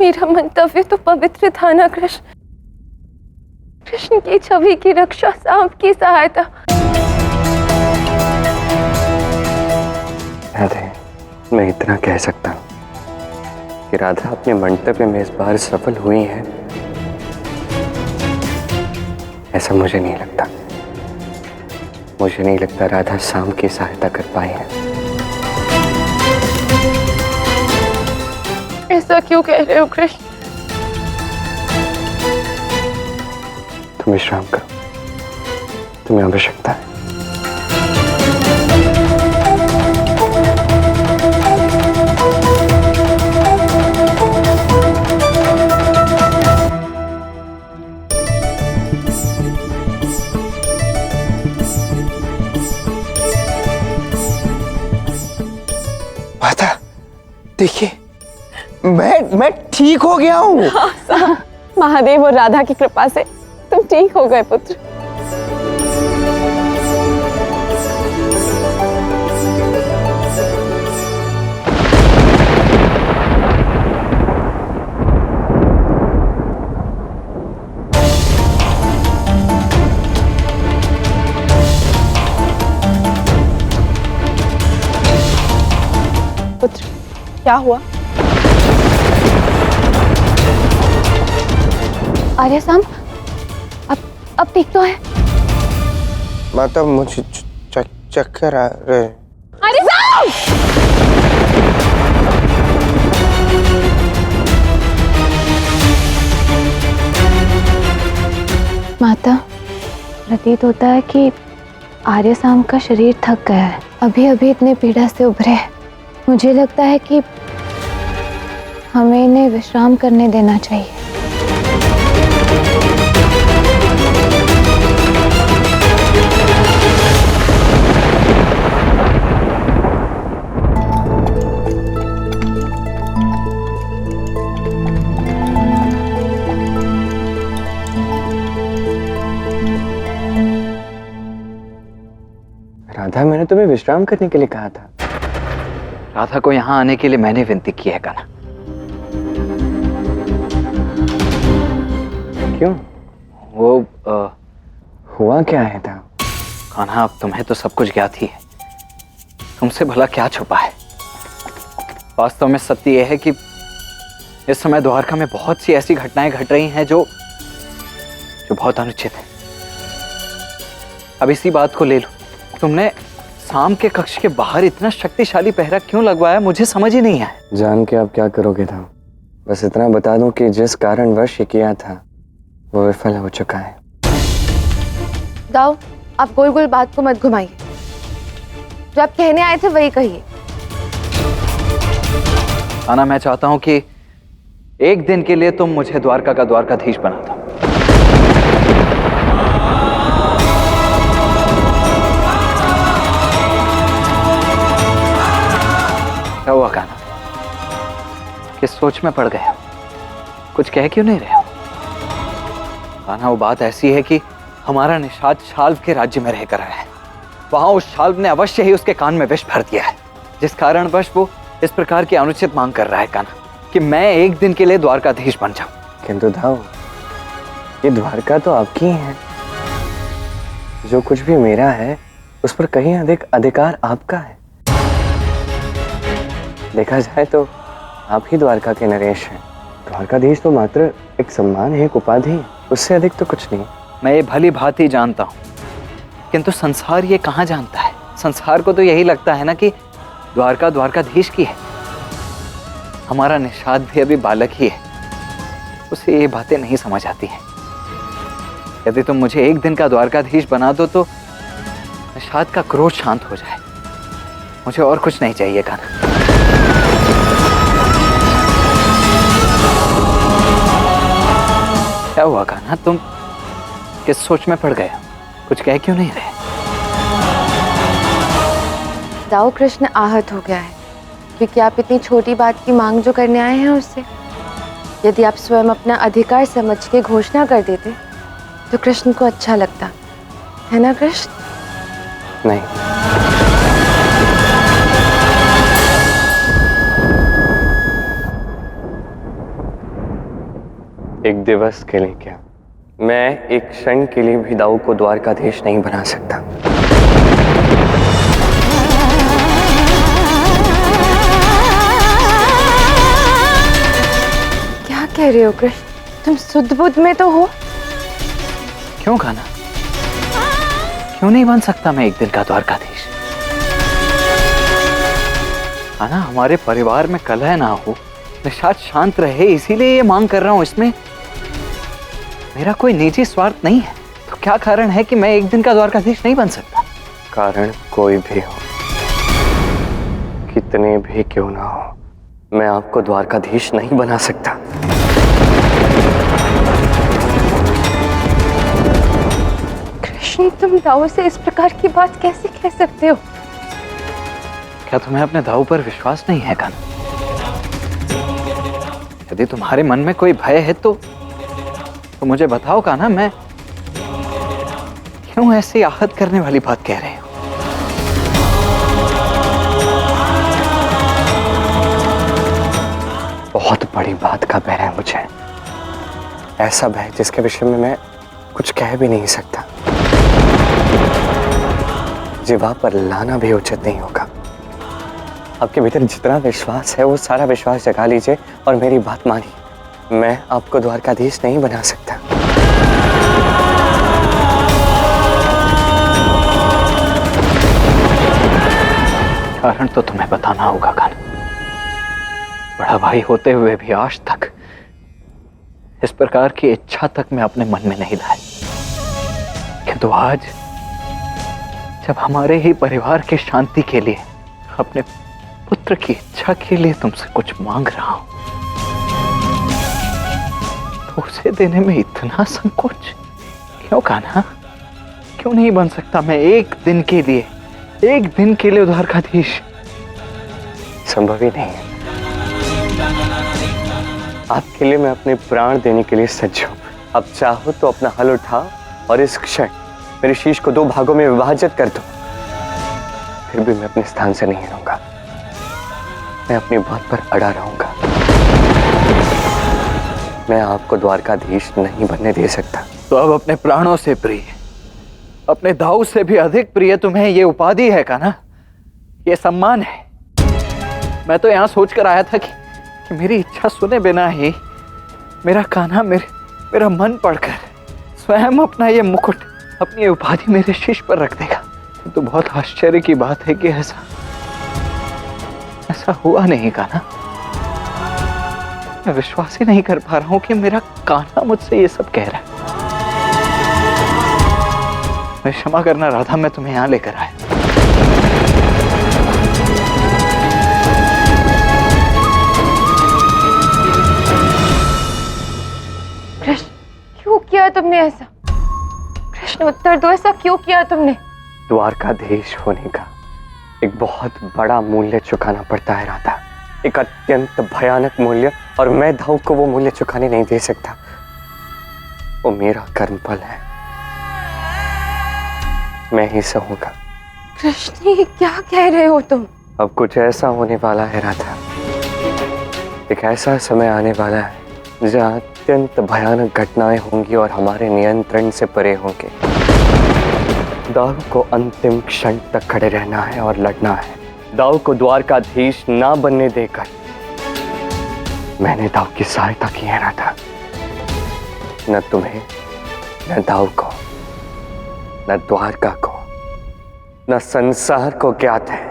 मेरा मंतव्य तो पवित्र था ना कृष्ण। कृष्ण की छवि की रक्षा, सांप की सहायता। राधे, मैं इतना कह सकता हूं कि राधा अपने मंतव्य में इस बार सफल हुई है, ऐसा मुझे नहीं लगता। मुझे नहीं लगता राधा सांप की सहायता कर पाई है। ऐसा क्यों कह रहे हो कृष्ण? तुम विश्राम करो, तुम्हें आवश्यकता है। माता, देखिए, मैं ठीक हो गया हूँ। महादेव और राधा की कृपा से तुम ठीक हो गए पुत्र। पुत्र, क्या हुआ? आर्य सांप अब ठीक तो है? माता, मुझे चक्कर आ रहे। आर्य सांप! माता, प्रतीत होता है कि आर्य सांप का शरीर थक गया है, अभी अभी इतने पीड़ा से उभरे हैं। मुझे लगता है कि हमें इन्हें विश्राम करने देना चाहिए। राधा, मैंने तुम्हें विश्राम करने के लिए कहा था। राधा को यहाँ आने के लिए मैंने विनती की है कान्हा। क्यों? वो हुआ क्या है था? कान्हा, अब तुम्हें तो सब कुछ ज्ञात ही है। तुमसे भला क्या छुपा है? वास्तव में सत्य यह है कि इस समय द्वारका में बहुत सी ऐसी घटनाएं घट रही हैं जो बहुत अनुचित है। अब इसी बात को ले लो, तुमने सांप के कक्ष के बाहर इतना शक्तिशाली पहरा क्यों लगवाया, मुझे समझ ही नहीं आया। जान के आप क्या करोगे था? बस इतना बता दूं कि जिस कारणवश ये किया था वो विफल हो चुका है। दाऊ, आप गोल गोल बात को मत घुमाइए। जो आप कहने आए थे वही कहिए। कान्हा, मैं चाहता हूं कि एक दिन के लिए तुम मुझे द्वारका का द्वारकाधीश बना दो। क्या हुआ कान्हा? किस सोच में पड़ गए हो? कुछ कह क्यों नहीं रहे हो? कान्हा, वो बात ऐसी है कि हमारा निषाद शाल्व के राज्य में रहकर आया है। वहां उस शाल्व ने अवश्य ही उसके कान में विष भर दिया है, जिस कारणवश वो इस प्रकार की अनुचित मांग कर रहा है कान्हा, कि मैं एक दिन के लिए द्वारकाधीश बन जाऊं। किंतु धाव, ये द्वारका तो आपकी ही है। जो कुछ भी मेरा है उस पर कहीं अधिक अधिकार आपका है। देखा जाए तो आप ही द्वारका के नरेश हैं। द्वारकाधीश तो मात्र एक सम्मान है, एक उपाधि है, उससे अधिक तो कुछ नहीं। मैं ये भली भांति जानता हूं, किंतु संसार ये कहां जानता है? संसार को तो यही लगता है ना कि द्वारका द्वारकाधीश की है। हमारा निषाद भी अभी बालक ही है, उसे ये बातें नहीं समझ आती हैं। यदि तुम मुझे एक दिन का द्वारकाधीश बना दो तो निषाद का क्रोध शांत हो जाए। मुझे और कुछ नहीं चाहिए कान्हा। क्या हुआ कान्हा, तुम किस सोच में पड़ गए? कुछ कह क्यों नहीं रहे? दाऊ, कृष्ण आहत हो गया है क्योंकि आप इतनी छोटी बात की मांग जो करने आए हैं उससे। यदि आप स्वयं अपना अधिकार समझ के घोषणा कर देते तो कृष्ण को अच्छा लगता, है ना कृष्ण? नहीं, एक दिवस के लिए क्या, मैं एक क्षण के लिए भी दाऊ को द्वारकाधीश नहीं बना सकता। क्या कह रहे हो कृष्ण? तुम सुध बुध में तो हो। क्यों कान्हा, क्यों नहीं बन सकता मैं एक दिन का द्वारकाधीश? कान्हा, हमारे परिवार में कलह ना हो, निषाद शांत रहे, इसीलिए ये मांग कर रहा हूं। इसमें मेरा कोई निजी स्वार्थ नहीं है। तो क्या कारण है कि मैं एक दिन का द्वारकाधीश नहीं बन सकता? कारण कोई भी हो, कितने भी क्यों ना हो, मैं आपको द्वारकाधीश नहीं बना सकता। कृष्ण, तुम दाऊ से इस प्रकार की बात कैसे कह सकते हो? क्या तुम्हें अपने दाऊ पर विश्वास नहीं है कान्हा? यदि तुम्हारे मन में कोई भय है तो मुझे बताओ कान्हा, मैं क्यों ऐसी आहत करने वाली बात कह रहे हो? बहुत बड़ी बात का भय है मुझे, ऐसा भय जिसके विषय में मैं कुछ कह भी नहीं सकता। जिवा पर लाना भी उचित नहीं होगा। आपके भीतर जितना विश्वास है वो सारा विश्वास जगा लीजिए और मेरी बात मानिए। मैं आपको द्वारकाधीश नहीं बना सकता। कारण तो तुम्हें बताना होगा कान्हा। बड़ा भाई होते हुए भी आज तक इस प्रकार की इच्छा तक मैं अपने मन में नहीं लाई, किंतु आज जब हमारे ही परिवार की शांति के लिए, अपने पुत्र की इच्छा के लिए तुमसे कुछ मांग रहा हूं, तो उसे देने में इतना संकोच क्यों कान्हा? क्यों नहीं बन सकता मैं एक दिन के लिए द्वारकाधीश? संभव ही नहीं है। आपके लिए मैं अपने प्राण देने के लिए सज्ज हूं। अब चाहो तो अपना हल उठा और इस क्षण मेरे शीश को 2 भागों में विभाजित कर दो, फिर भी मैं अपने स्थान से नहीं रहूंगा। मैं अपनी बात पर अड़ा रहूंगा। मैं आपको द्वारकाधीश नहीं बनने दे सकता। तो अब अपने प्राणों से प्रिय, अपने दाऊ से भी अधिक प्रिय तुम्हें ये उपाधि है कान्हा, ये सम्मान है। मैं तो यहां सोच कर आया था कि मेरी इच्छा सुने बिना ही मेरा कान्हा मेरा मन पढ़कर स्वयं अपना ये मुकुट, अपनी उपाधि मेरे शीश पर रख देगा। तो बहुत आश्चर्य की बात है कि ऐसा हुआ नहीं कान्हा। मैं विश्वास ही नहीं कर पा रहा हूं कि मेरा कान्हा मुझसे ये सब कह रहा है। मैं क्षमा करना राधा, मैं तुम्हें यहां लेकर आया। कृष्ण, क्यों किया तुमने ऐसा? कृष्ण, उत्तर दो, ऐसा क्यों किया तुमने? द्वारकाधीश होने का एक बहुत बड़ा मूल्य चुकाना पड़ता है राधा, एक अत्यंत भयानक मूल्य, और मैं दाऊ को वो मूल्य चुकाने नहीं दे सकता। वो मेरा कर्मफल है, मैं ही सहूंगा। कृष्ण, ये क्या कह रहे हो तुम? अब कुछ ऐसा होने वाला है राधा, एक ऐसा समय आने वाला है जहाँ अत्यंत भयानक घटनाएं होंगी और हमारे नियंत्रण से परे होंगे। दाऊ को अंतिम क्षण तक खड़े रहना है और लड़ना है। दाऊ को द्वारकाधीश ना बनने देकर मैंने दाऊ की सहायता की है राधा। न तुम्हें, न दाऊ को, न द्वारका को, न संसार को ज्ञात है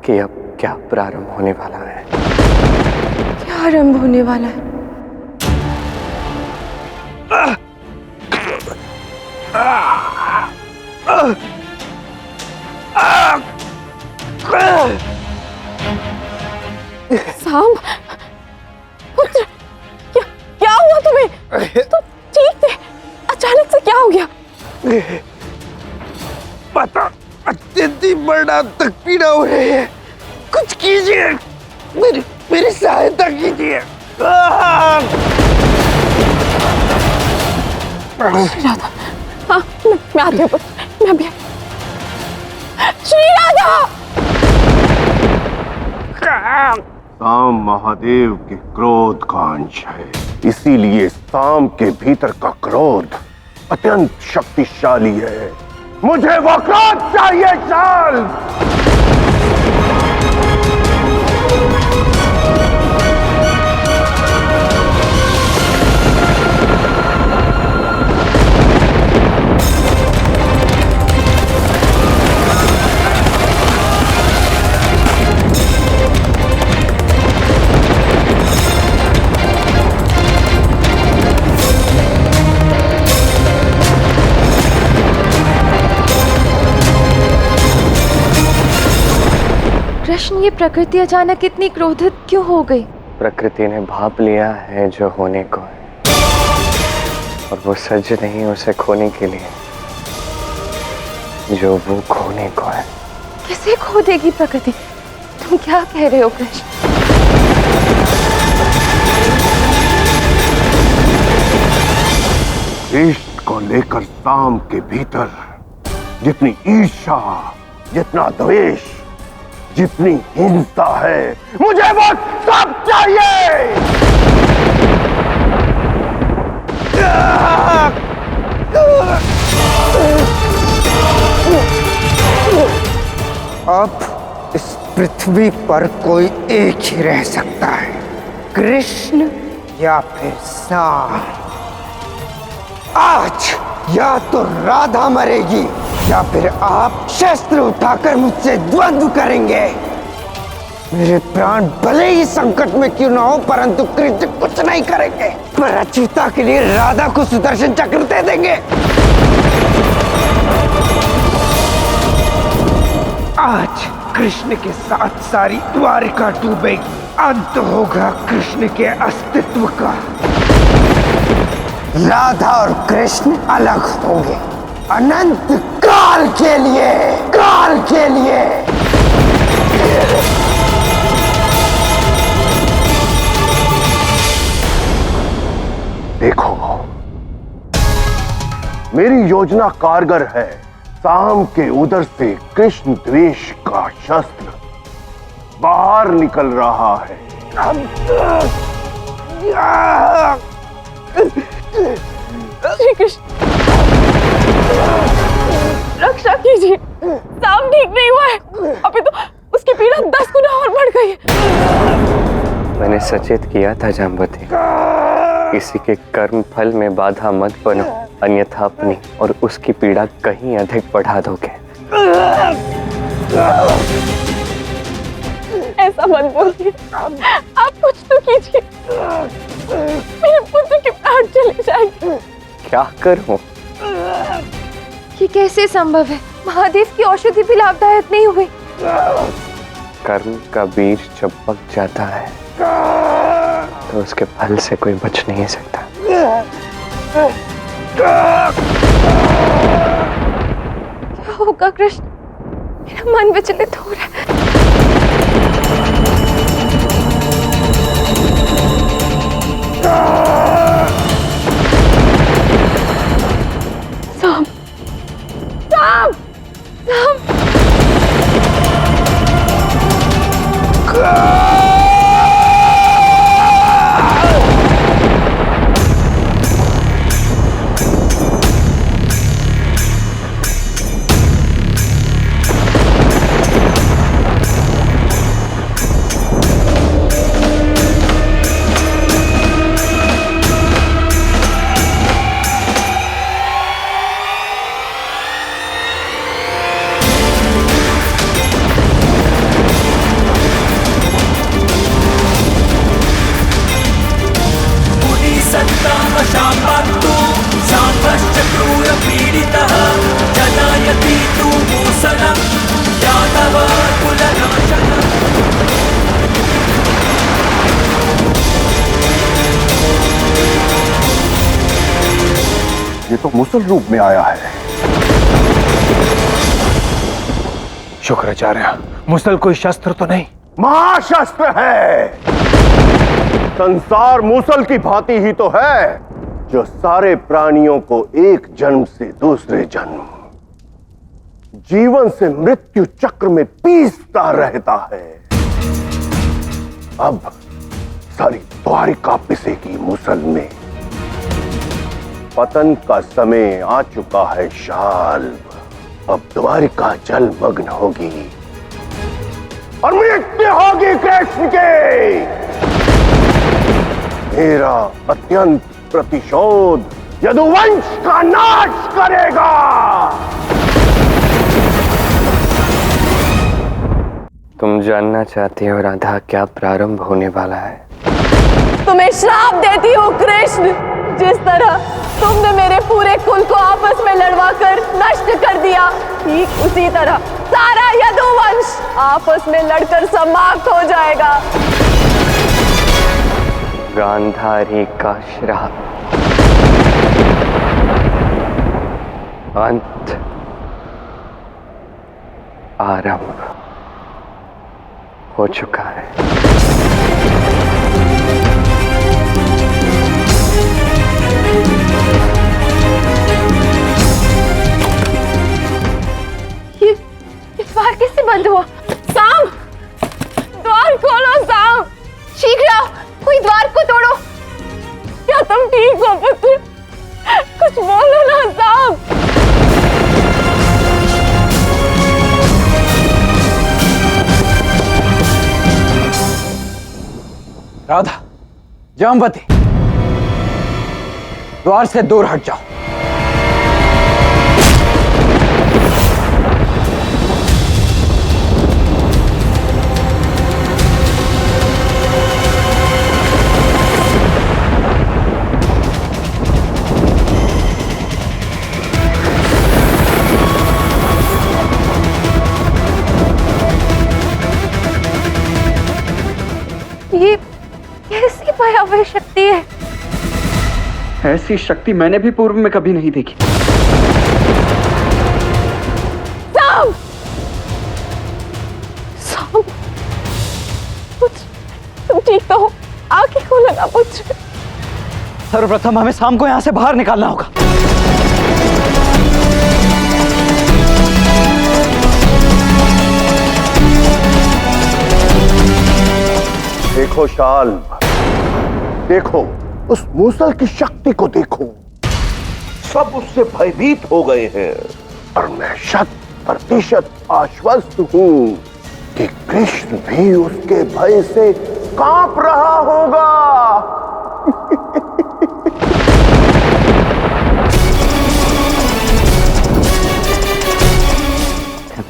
कि अब क्या प्रारंभ होने वाला है। क्या आरंभ होने वाला है? साम, पुत्र, क्या हुआ तुम्हें? तुम ठीक थे, अचानक से क्या हो गया? पता, अत्यंत ही मरणांतक पीड़ा हो रही है। कुछ कीजिए, मेरी सहायता कीजिए। राधा, हाँ, मैं आती हूँ पुत्र, मैं भी। श्री राधा! साम महादेव के क्रोध का अंश है, इसीलिए साम के भीतर का क्रोध अत्यंत शक्तिशाली है। मुझे वो क्रोध चाहिए, चाल। कृष्ण, ये प्रकृति अचानक इतनी क्रोधित क्यों हो गई? प्रकृति ने भाप लिया है जो होने को है, और वो सज नहीं उसे खोने के लिए जो वो खोने को है। किसे खो देगी प्रकृति? तुम क्या कह रहे हो कृष्ण? कृष्ण को लेकर साम के भीतर जितनी ईर्ष्या, जितना द्वेष, जितनी हिंसा है, मुझे वो सब चाहिए। अब इस पृथ्वी पर कोई एक ही रह सकता है, कृष्ण या फिर साम। आज या तो राधा मरेगी या फिर आप शस्त्र उठाकर मुझसे द्वंद्व करेंगे। मेरे प्राण भले ही संकट में क्यों ना हो, परंतु कृष्ण कुछ नहीं करेंगे। पर अच्युता के लिए राधा को सुदर्शन चक्र दे देंगे। आज कृष्ण के साथ सारी द्वारिका डूबेगी। अंत होगा कृष्ण के अस्तित्व का। राधा और कृष्ण अलग होंगे अनंत काल के लिए, काल के लिए। देखो, मेरी योजना कारगर है। साम के उदर से कृष्ण द्वेष का शस्त्र बाहर निकल रहा है। श्री कृष्ण, रक्षा कीजिए। साम ठीक नहीं हुआ है, अभी तो उसकी पीड़ा 10 गुना और बढ़ गई है। मैंने सचेत किया था जाम्बवती, किसी के कर्म फल में बाधा मत बनो, अन्यथा अपनी और उसकी पीड़ा कहीं अधिक बढ़ा दोगे। ऐसा मत बोलिए, आप कुछ तो कीजिए। मेरे पुत्र के प्राण चले जाएंगे। क्या करूं? ये कैसे संभव है? महादेव की औषधि भी लाभदायक नहीं हुई। कर्म का बीज जब पक जाता है तो उसके फल से कोई बच नहीं सकता। क्या होगा कृष्ण? मेरा मन विचलित हो रहा है। साम, साम, साम। ये तो मुसल रूप में आया है। शुक्राचार्य, मुसल कोई शस्त्र तो नहीं? महाशस्त्र है। संसार मूसल की भांति ही तो है, जो सारे प्राणियों को एक जन्म से दूसरे जन्म, जीवन से मृत्यु चक्र में पीसता रहता है। अब सारी द्वारिका पिसेगी मुसल में। पतन का समय आ चुका है शाल। अब द्वारिका जलमग्न होगी और मृत्यु होगी कृष्ण के। मेरा अत्यंत प्रतिशोध यदुवंश का नाश करेगा। तुम जानना चाहती हो राधा क्या प्रारंभ होने वाला है? तुम्हें श्राप देती हूँ कृष्ण। जिस तरह तुमने मेरे पूरे कुल को आपस में लड़वाकर नष्ट कर दिया, ठीक उसी तरह सारा यदुवंश आपस में लड़कर समाप्त हो जाएगा। गांधारी का श्राप अंत आरंभ हो चुका है। ये द्वार कैसे बंद हुआ? साम, द्वार खोलो साम, शीघ्र आओ, कोई द्वार को तोड़ो। क्या तुम ठीक हो पुत्र? कुछ बोलो ना साम। राधा, जामवती, द्वार से दूर हट जाओ। ये कैसी भयावह शक्ति है? ऐसी शक्ति मैंने भी पूर्व में कभी नहीं देखी। साम, साम, पुत्र, तुम ठीक तो हो? आंखें खोलो ना पुत्र। सर्वप्रथम हमें शाम को यहां से बाहर निकालना होगा। देखो शाल, देखो उस मूसल की शक्ति को देखो। सब उससे भयभीत हो गए हैं और मैं 100% आश्वस्त हूं कि कृष्ण भी उसके भय से कांप रहा होगा।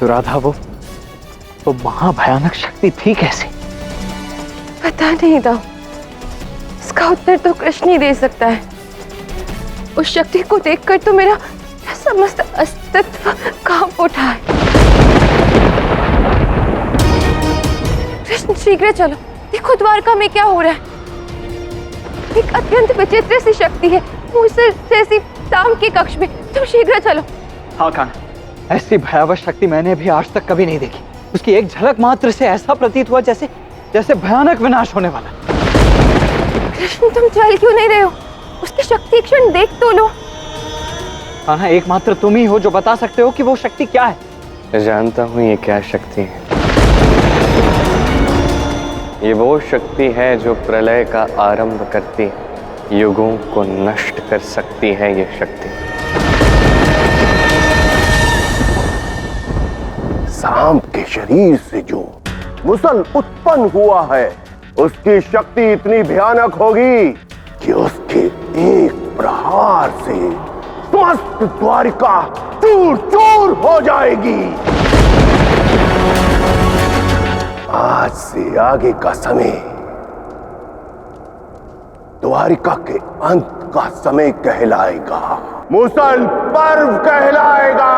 तो राधा वो महाभयानक शक्ति थी कैसे? पता नहीं दाऊ, इसका उत्तर तो कृष्ण ही दे सकता है। उस शक्ति को देखकर तो मेरा समस्त अस्तित्व कांप उठा है। कृष्ण शीघ्र चलो, देखो द्वारका में क्या हो रहा है। एक अत्यंत विचित्र सी शक्ति है, मूसल जैसी शाम के कक्ष में। तुम शीघ्र चलो। हाँ कान्हा, ऐसी भयावह शक्ति मैंने भी आज तक कभी नहीं देखी। उसकी एक झलक मात्र से ऐसा प्रतीत हुआ जैसे भयानक विनाश होने वाला। कृष्ण तुम चल क्यों नहीं रहे हो? उसकी शक्ति एक क्षण देख तो लो। कान्हा, एकमात्र तुम ही हो जो बता सकते हो कि वो शक्ति क्या है। मैं जानता हूं ये क्या शक्ति है। ये वो शक्ति है जो प्रलय का आरंभ करती है, युगों को नष्ट कर सकती है ये शक्ति। सांप के शरीर से जो मुसल उत्पन्न हुआ है, उसकी शक्ति इतनी भयानक होगी कि उसके एक प्रहार से समस्त द्वारिका चूर चूर हो जाएगी। आज से आगे का समय द्वारिका के अंत का समय कहलाएगा, मुसल पर्व कहलाएगा।